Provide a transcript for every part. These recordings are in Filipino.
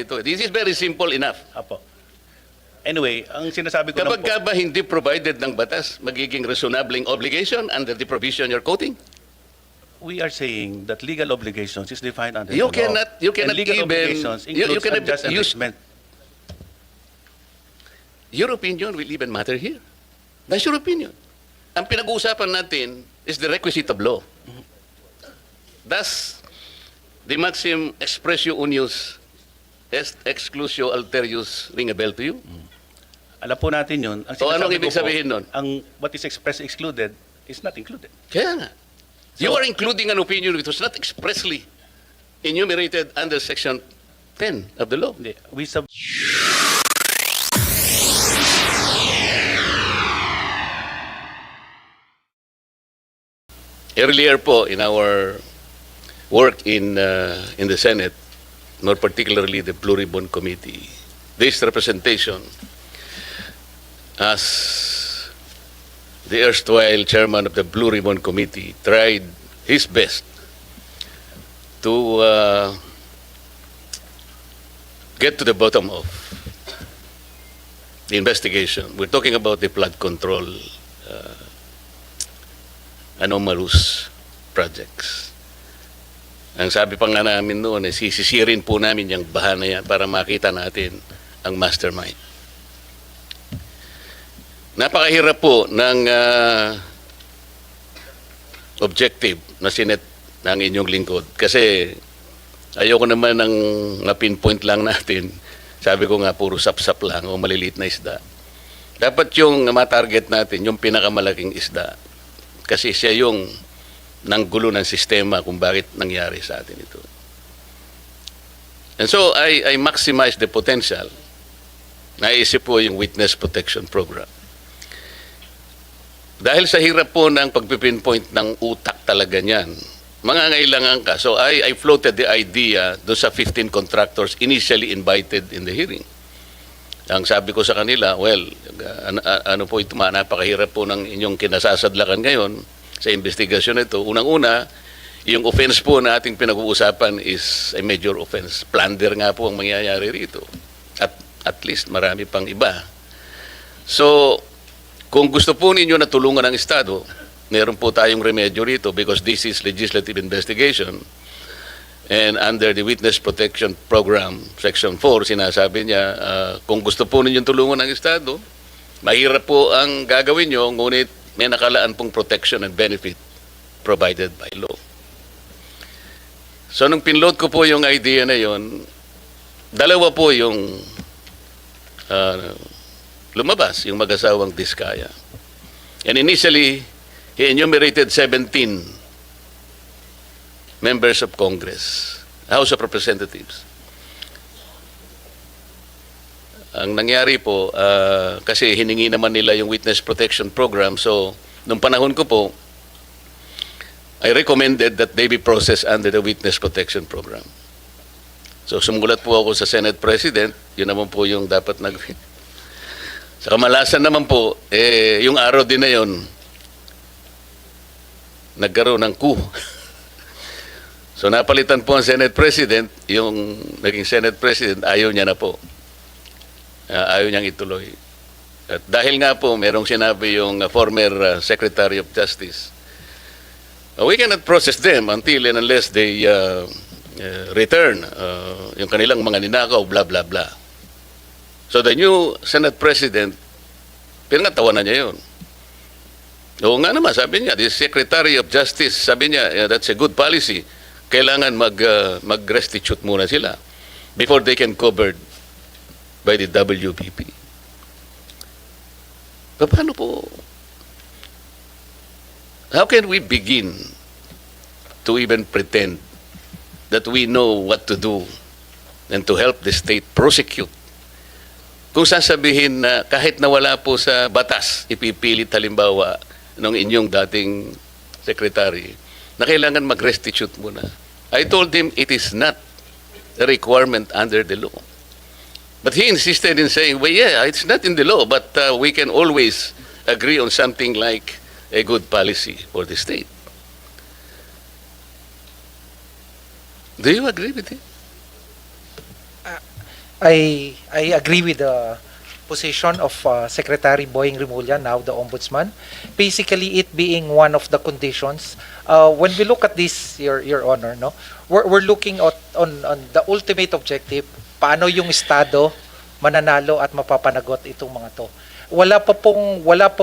This is very simple enough. Apo. Anyway, ang sinasabi ko Kapag lang po, ka ba hindi provided ng batas, magiging reasonabling obligation under the provision you're quoting? we are saying that legal obligations is defined under You the law. cannot And legal even obligations includes cannot unjust use enrichment. your opinion will even matter here. That's your opinion. Ang pinag-uusapan natin is the requisite of law. Thus, the maxim expressio unius est exclusio alterius ring a bell to you? Alam po natin yun. Ang So, anong sinasabi ibig ko po, sabihin nun? Ang what is expressly excluded is not included. Kaya nga. You are including an opinion which was not expressly enumerated under Section 10 of the law. Hindi. Earlier po, in our work in the Senate, more particularly the Blue Ribbon Committee, this representation as the erstwhile chairman of the Blue Ribbon Committee tried his best to get to the bottom of the investigation. We're talking about the flood control anomalous projects. Ang sabi pa nga namin noon, sisisirin po namin yung baha na yan para makita natin ang mastermind. Napakahirap po ng objective na sinet ng inyong lingkod. Kasi ayoko naman ng pinpoint lang natin. Sabi ko nga, puro sap-sap lang o maliliit na isda. Dapat yung matarget natin, yung pinakamalaking isda. Kasi siya yung nanggulo ng sistema kung bakit nangyari sa atin ito. And so, I maximize the potential. Naisip po yung Witness Protection Program. Dahil sa hirap po ng pagpipinpoint ng utak talaga niyan, mangangailangan ka. So, I floated the idea doon sa 15 contractors initially invited in the hearing. Ang sabi ko sa kanila, well, ano po ito, napakahirap po ng inyong kinasasadlakan ngayon sa investigasyon ito. Unang-una, yung offense po na ating pinag-uusapan is a major offense. Plunder nga po ang mangyayari rito. At least marami pang iba. So, kung gusto po ninyo na tulungan ng Estado, meron po tayong remedyo rito because this is legislative investigation. And under the Witness Protection Program, Section 4, sinasabi niya, kung gusto po ninyong tulungan ng Estado, mahirap po ang gagawin nyo, ngunit may nakalaan pong protection and benefit provided by law. So, nung pinload ko po yung idea na yon, dalawa po yung lumabas, yung mag-asawang Diskaya. And initially, he enumerated 17 members of Congress, House of Representatives. Ang nangyari po, kasi hiningi naman nila yung Witness Protection Program, so nung panahon ko po, I recommended that they be processed under the Witness Protection Program. So sumulat po ako sa Senate President, yun naman po yung dapat sa kamalasan naman po, yung araw din na yun, nagkaroon ng coup. So napalitan po ang Senate President, yung naging Senate President, ayaw niya na po. Ayaw niyang ituloy. At dahil nga po, merong sinabi yung former Secretary of Justice, we cannot process them until and unless they return yung kanilang mga ninakaw, blah, blah, blah. So the new Senate President, pinangatawanan niya yun. Oo nga naman, sabi niya, the Secretary of Justice, sabi niya, yeah, that's a good policy. Kailangan mag-restitute muna sila before they can covered by the WPP. Paano po? How can we begin to even pretend that we know what to do and to help the state prosecute? Kung sasabihin na kahit nawala po sa batas, ipipilit halimbawa ng inyong dating secretary, na kailangan mag-restitute muna. I told him it is not a requirement under the law. But he insisted in saying, well, yeah, it's not in the law, but we can always agree on something like a good policy for the state. Do you agree with him? I agree with the position of Secretary Boying Rimulya, now the Ombudsman. Basically, it being one of the conditions. When we look at this, Your Honor, no, we're looking at on the ultimate objective. Paano yung Estado mananalo at mapapanagot itong mga to. Wala pa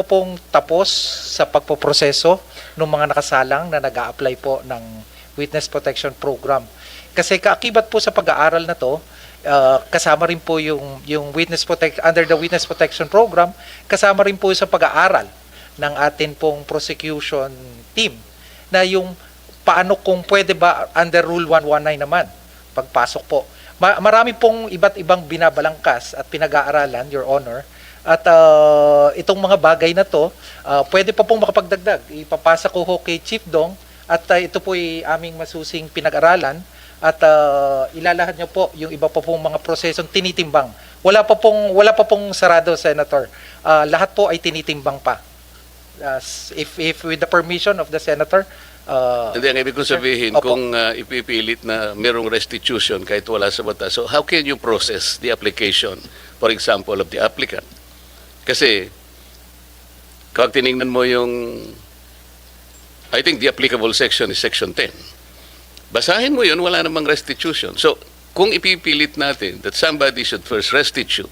pong tapos sa pagpoproseso ng mga nakasalang na nag-a-apply po ng Witness Protection Program. Kasi kaakibat po sa pag-aaral na to, kasama rin po yung under the Witness Protection Program, kasama rin po sa pag-aaral ng atin pong prosecution team na yung paano kung pwede ba under Rule 119 naman pagpasok po. Marami pong iba't ibang binabalangkas at pinag-aaralan, Your Honor, at itong mga bagay na to, pwede pa pong makapagdagdag. Ipapasa ko ho kay Chief Dong at ito po ay aming masusing pinag-aralan at ilalahad niyo po yung iba pa pong mga prosesong tinitimbang. Wala pa pong sarado, Senator. Lahat po ay tinitimbang pa. If with the permission of the Senator, Hindi, ang ibig kong sabihin, Opo. kung ipipilit na merong restitution kahit wala sa batas, so how can you process the application, for example, of the applicant? Kasi, kapag tinignan mo yung, I think the applicable section is Section 10. Basahin mo yun, wala namang restitution. So, kung ipipilit natin that somebody should first restitute,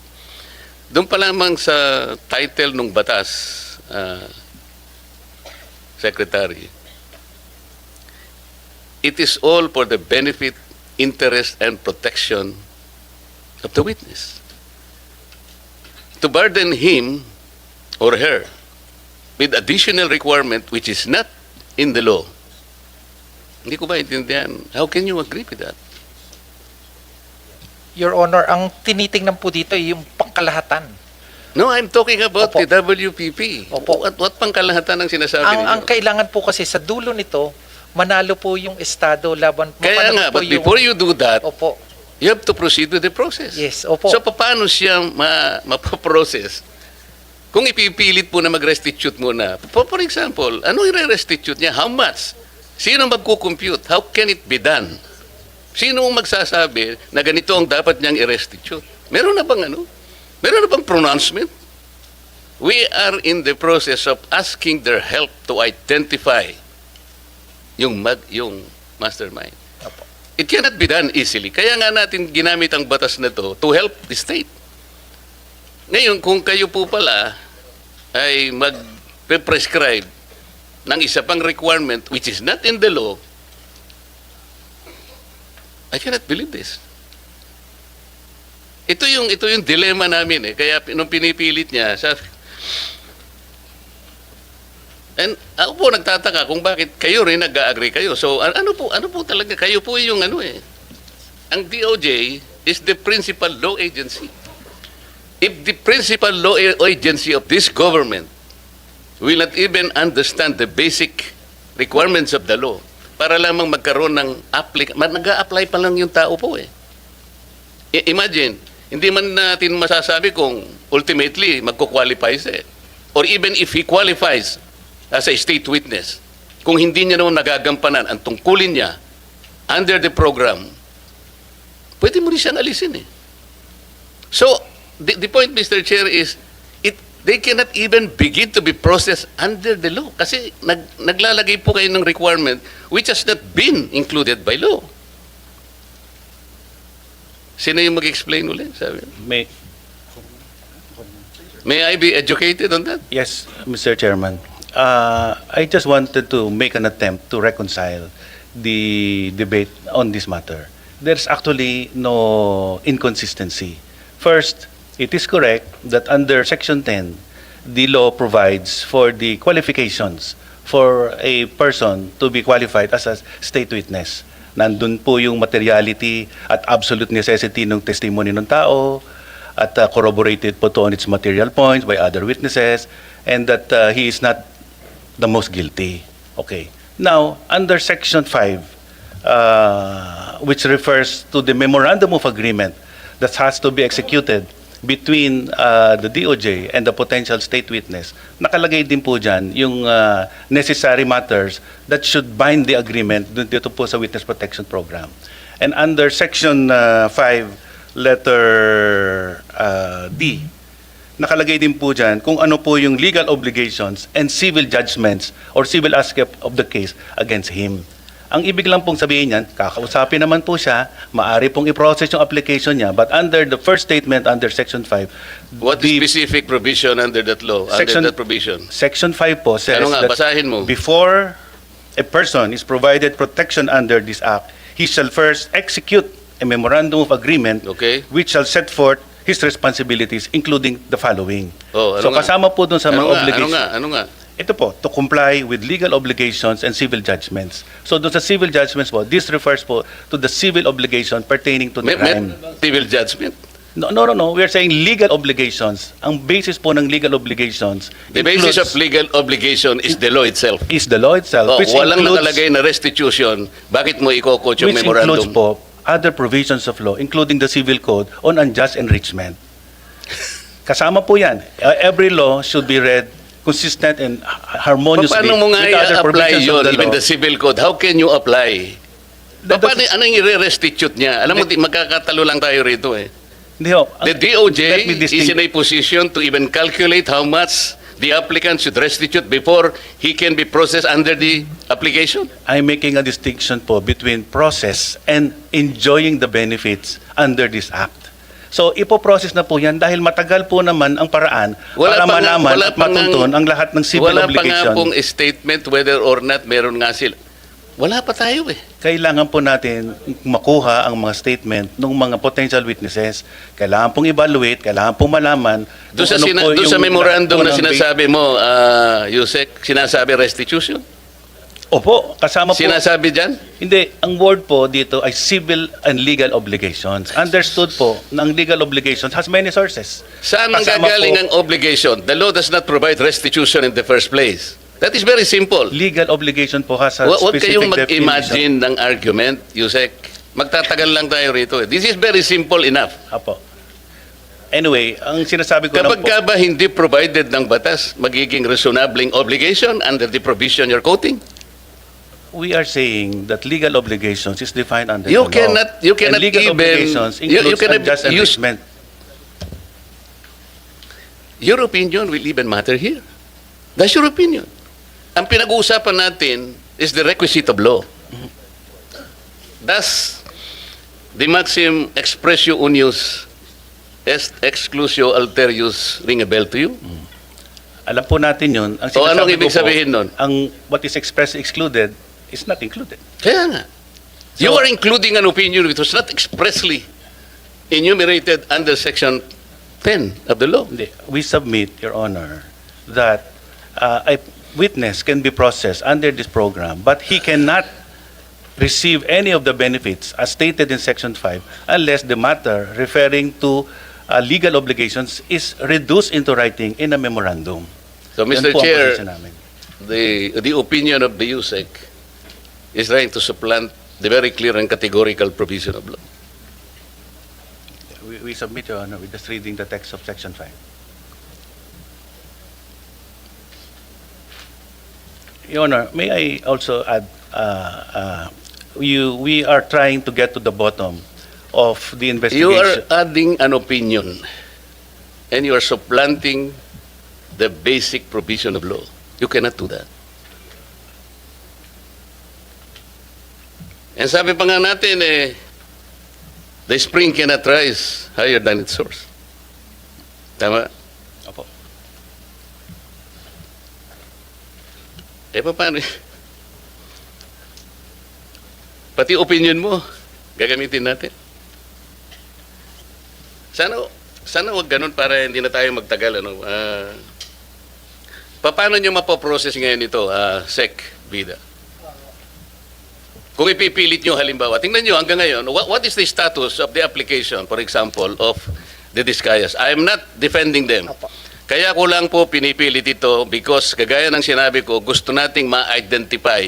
doon pa lamang sa title ng batas, Secretary, it is all for the benefit, interest, and protection of the witness. To burden him or her with additional requirement which is not in the law. Hindi ko ba intindihan? How can you agree with that? Your Honor, ang tinitingnan po dito ay yung pangkalahatan. No, I'm talking about Opo. the WPP. Opo. What pangkalahatan ang sinasabi ninyo? Ang kailangan po kasi sa dulo nito, manalo po yung Estado laban. Kaya nga, po but before you do that, Opo. you have to proceed with the process. Yes, opo. So, paano siya mapaprocess? Kung ipipilit po na mag-restitute muna, for example, ano i-restitute niya? How much? Sino magkukompute? How can it be done? Sino ang magsasabi na ganito ang dapat niyang i-restitute? Meron na bang ano? Meron na bang pronouncement? We are in the process of asking their help to identify yung mastermind. Opo. It cannot be done easily. Kaya nga natin ginamit ang batas na to to help the state. Ngayon, kung kayo po pala ay mag-prescribe ng isa pang requirement which is not in the law, I cannot believe this. Ito yung dilemma namin eh. Kaya nung pinipilit niya, and ako po nagtataka kung bakit kayo rin nag-agree kayo. So ano po talaga, kayo po yung ano eh. Ang DOJ is the principal law agency. If the principal law agency of this government will not even understand the basic requirements of the law, para lamang magkaroon ng nag-a-apply pa lang yung tao po eh. Imagine, hindi man natin masasabi kung ultimately magko-qualify siya eh. Or even if he qualifies as a state witness, kung hindi niya naman nagagampanan ang tungkulin niya under the program, pwede mo rin siyang alisin eh. So, the point, Mr. Chair, is they cannot even begin to be processed under the law kasi naglalagay po kayo ng requirement which has not been included by law. Sino yung mag-explain ulit? Sabi? May I be educated on that? Yes, Mr. Chairman. I just wanted to make an attempt to reconcile the debate on this matter. There's actually no inconsistency. First, it is correct that under Section 10, the law provides for the qualifications for a person to be qualified as a state witness. Nandun po yung materiality at absolute necessity ng testimony ng tao at corroborated po to on its material points by other witnesses and that he is not the most guilty. Okay. Now, under Section 5, which refers to the memorandum of agreement that has to be executed between the DOJ and the potential state witness, nakalagay din po dyan yung necessary matters that should bind the agreement dito po sa Witness Protection Program. And under Section 5, letter D, nakalagay din po dyan kung ano po yung legal obligations and civil judgments or civil aspect of the case against him. Ang ibig lang pong sabihin niyan, kakausapin naman po siya, maaari pong i-process yung application niya, but under the first statement under Section 5, What is specific provision under that law, Section- under that provision? Section 5 po says Ano nga, that basahin mo. before a person is provided protection under this act, he shall first execute a memorandum of agreement Okay. which shall set forth his responsibilities, including the following. Oh, ano So nga? kasama po dun sa mga obligations. Ano nga? Ito po, to comply with legal obligations and civil judgments. So doon sa civil judgments po, this refers po to the civil obligation pertaining to the May crime. civil judgment. No. We are saying legal obligations. Ang basis po ng legal obligations The basis of includes- legal obligation is the law itself. is the law itself, Oh, which walang includes, nakalagay na restitution. Bakit mo i-quote yung which includes memorandum? po other provisions of law, including the civil code on unjust enrichment. Kasama po yan. Every law should be read consistent and harmoniously Paano mo nga with other i-apply provisions yun, of the even law. the civil code? How can you apply? That- Paano, anong i-restitute niya? Alam mo, magkakatalo lang tayo rito eh. Hindi ho. The Let DOJ me is in a position to even calculate how much the applicant should restitute before he can be processed under the application. I'm making a distinction po between process and enjoying the benefits under this act. So, ipoprocess na po yan dahil matagal po naman ang paraan para malaman at matuntun ang lahat ng civil wala pa nga obligation. pong statement whether or not meron nga sila. Wala pa tayo eh. Kailangan po natin makuha ang mga statement ng mga potential witnesses. Kailangan pong evaluate, kailangan pong malaman. Doon kung sa, ano po doon sa yung memorandum na lahat po ng sinasabi mo, Yusek, sinasabi restitution? Opo, kasama po. Sinasabi dyan? Hindi, ang word po dito ay civil and legal obligations. Understood po na ang legal obligations has many sources. Saan ang Kasama gagaling po- ang obligation? The law does not provide restitution in the first place. That is very simple. Legal obligation po has a Huwag specific kayong definition. mag-imagine ng argument, Yusek. Magtatagal lang tayo rito. This is very simple enough. Apo. Anyway, ang sinasabi ko Kapag lang po, ka ba hindi provided ng batas, magiging reasonabling obligation under the provision you're quoting? we are saying that legal obligations is defined under You the law. cannot And legal even- obligations you includes cannot unjust use- enrichment. Your opinion will even matter here. That's your opinion. Ang pinag-uusapan natin is the requisite of law. Thus, the maxim expressio unius est exclusio alterius ring a bell to you? Alam po natin yun. Ang O, anong sinasabi ibig ko po, sabihin nun? Ang what is expressly excluded is not included. Kaya nga. You So- are including an opinion which was not expressly enumerated under Section 10 of the law. Hindi. We submit, Your Honor, that a witness can be processed under this program, but he cannot receive any of the benefits as stated in Section 5 unless the matter referring to legal obligations is reduced into writing in a memorandum. So, Yan Mr. po ang Chair, posisyon namin. the opinion of the USEC is trying to supplant the very clear and categorical provision of law. We submit, Your Honor, with just reading the text of Section 5. Your Honor, may I also add, we are trying to get to the bottom of the You investigation. are adding an opinion and you are supplanting the basic provision of law. You cannot do that. And sabi pa nga natin, the spring cannot rise higher than its source. Tama? Opo. Paano? Pati opinion mo, gagamitin natin. Sana wag ganun para hindi na tayo magtagal. Paano nyo mapoprocess ngayon ito, SEC, Vida? Kung ipipilit nyo halimbawa, tingnan nyo hanggang ngayon, what is the status of the application, for example, of the Discayas? I am not defending them. Apo. Kaya ko lang po pinipilit ito because kagaya ng sinabi ko, gusto nating ma-identify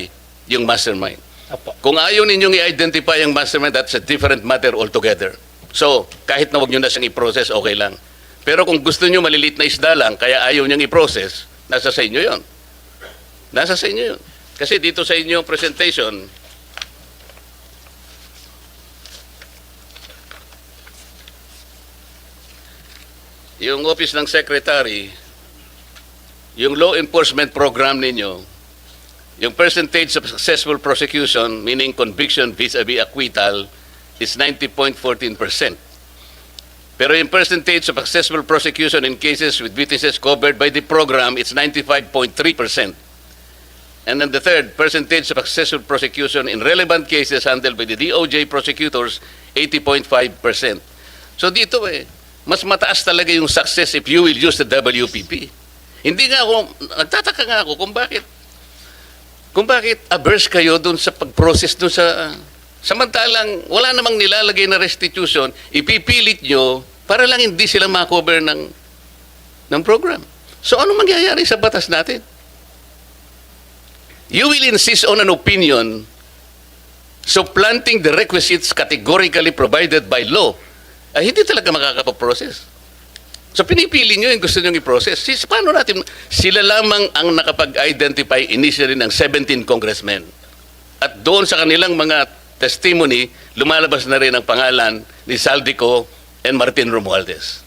yung mastermind. Apo. Kung ayaw ninyong i-identify yung mastermind, that's a different matter altogether. So, kahit na huwag nyo na siyang i-process, okay lang. Pero kung gusto nyo malilit na isda lang, kaya ayaw niyang i-process, nasa sa inyo yun. Nasa sa inyo yun. Kasi dito sa inyong presentation, yung office ng secretary, yung law enforcement program ninyo, yung percentage of successful prosecution, meaning conviction vis-a-vis acquittal, is 90.14%. Pero yung percentage of successful prosecution in cases with witnesses covered by the program, it's 95.3%. And then the third, percentage of successful prosecution in relevant cases handled by the DOJ prosecutors, 80.5%. So dito mas mataas talaga yung success if you will use the WPP. Hindi nga ako, nagtataka nga ako kung bakit averse kayo dun sa pag-process dun sa... Samantalang wala namang nilalagay na restitution, ipipilit nyo para lang hindi sila makover ng program. So ano mangyayari sa batas natin? You will insist on an opinion supplanting the requisites categorically provided by law. Ay hindi talaga makakapag-process. So pinipili nyo yung gusto nyo i-process. Paano natin? Sila lamang ang nakapag-identify initially ng 17 congressmen. At doon sa kanilang mga testimony, lumalabas na rin ang pangalan ni Saldico and Martin Romualdez.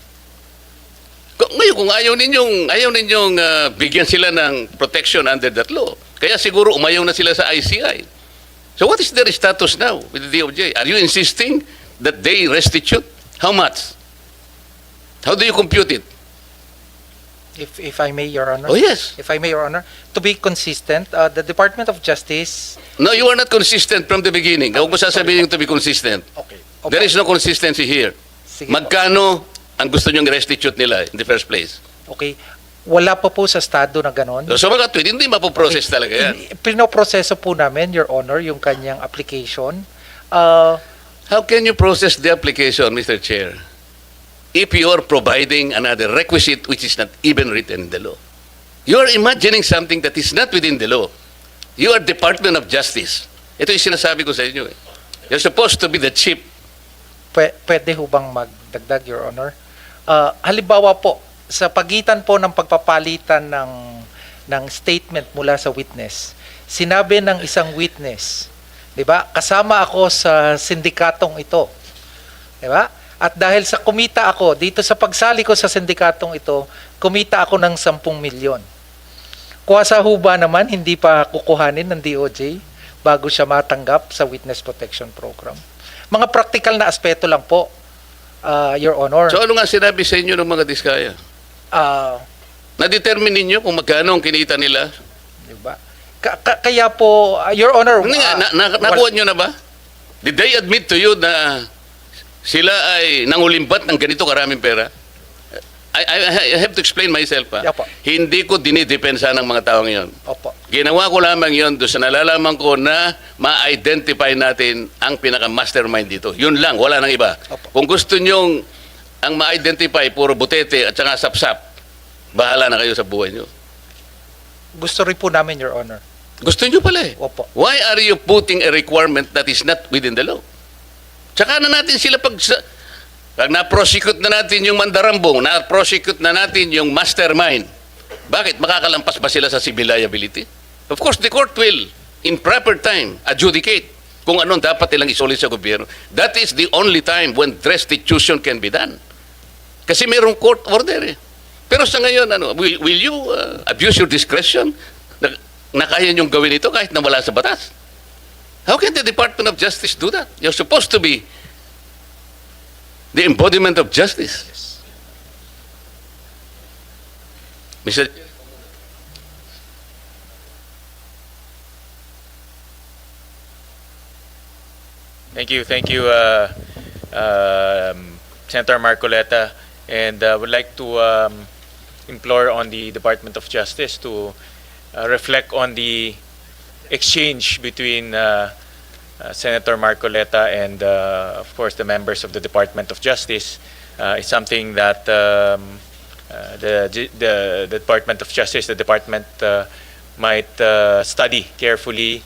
Ngayon, kung ayaw ninyong bigyan sila ng protection under that law, kaya siguro umayaw na sila sa ICI. So what is their status now with the DOJ? Are you insisting that they restitute? How much? How do you compute it? If I may, Your Honor. Oh, yes. If I may, Your Honor. To be consistent, the Department of Justice... No, you are not consistent from the beginning. Huwag mo sasabihin to be consistent. Okay. There is no consistency here. Sige Magkano ang gusto nyong restitute nila in the first place? Okay. Wala pa po sa estado na ganon. So mga tweet, hindi mapoprocess talaga yan. Pinoproseso po namin, Your Honor, yung kanyang application. How can you process the application, Mr. Chair, if you are providing another requisite which is not even written in the law? You are imagining something that is not within the law. You are Department of Justice. Ito yung sinasabi ko sa inyo. You're supposed to be the chief. Pwede ho bang magdagdag, Your Honor? Halimbawa po, sa pagitan po ng pagpapalitan ng statement mula sa witness, sinabi ng isang witness, di ba, kasama ako sa sindikatong ito. Di ba? At dahil sa kumita ako, dito sa pagsali ko sa sindikatong ito, kumita ako ng 10 milyon. Kuwasa ho ba naman, hindi pa kukuhanin ng DOJ bago siya matanggap sa Witness Protection Program? Mga practical na aspeto lang po, Your Honor. So ano nga sinabi sa inyo ng mga diskaya? Na-determine ninyo kung magkano ang kinita nila? Diba? Kaya po, Your Honor... Hindi nga, nakuha nyo na ba? Did they admit to you na sila ay nangulimbat ng ganito karaming pera? I have to explain myself. Opo. Hindi ko dinidepensa ng mga taong yon. Opo. Ginawa ko lamang yon doon sa nalalaman ko na ma-identify natin ang pinaka-mastermind dito. Yun lang, wala nang iba. Opo. Kung gusto nyong ang ma-identify, puro butete at saka sapsap, bahala na kayo sa buhay nyo. Gusto rin po namin, Your Honor. Gusto nyo pala eh. Opo. Why are you putting a requirement that is not within the law? Tsaka na natin sila pag na-prosecute na natin yung mandarambong, na-prosecute na natin yung mastermind. Bakit? Makakalampas ba sila sa civil liability? Of course, the court will, in proper time, adjudicate kung anong dapat nilang isolid sa gobyerno. That is the only time when restitution can be done. Kasi mayroong court order eh. Pero sa ngayon, will you abuse your discretion na kaya niyong gawin ito kahit na wala sa batas? How can the Department of Justice do that? You're supposed to be the embodiment of justice. Yes. Mr. Thank you, Senator Marcoleta, and would like to implore on the Department of Justice to reflect on the exchange between Senator Marcoleta and, of course, the members of the Department of Justice. Is something that the Department of Justice, the department might study carefully,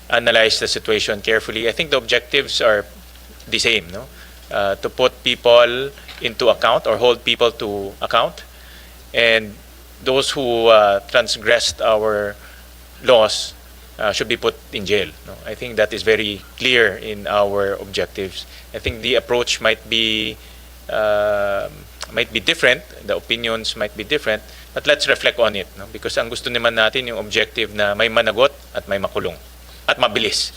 analyze the situation carefully. I think the objectives are the same, no? To put people into account or hold people to account, and those who transgressed our laws should be put in jail. No? I think that is very clear in our objectives. I think the approach might be might be different, the opinions might be different, but let's reflect on it, no? Because ang gusto naman natin yung objective na may managot at may makulong at mabilis.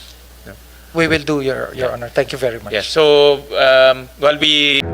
We will do, Your Honor. Thank you very much. Yes. So while we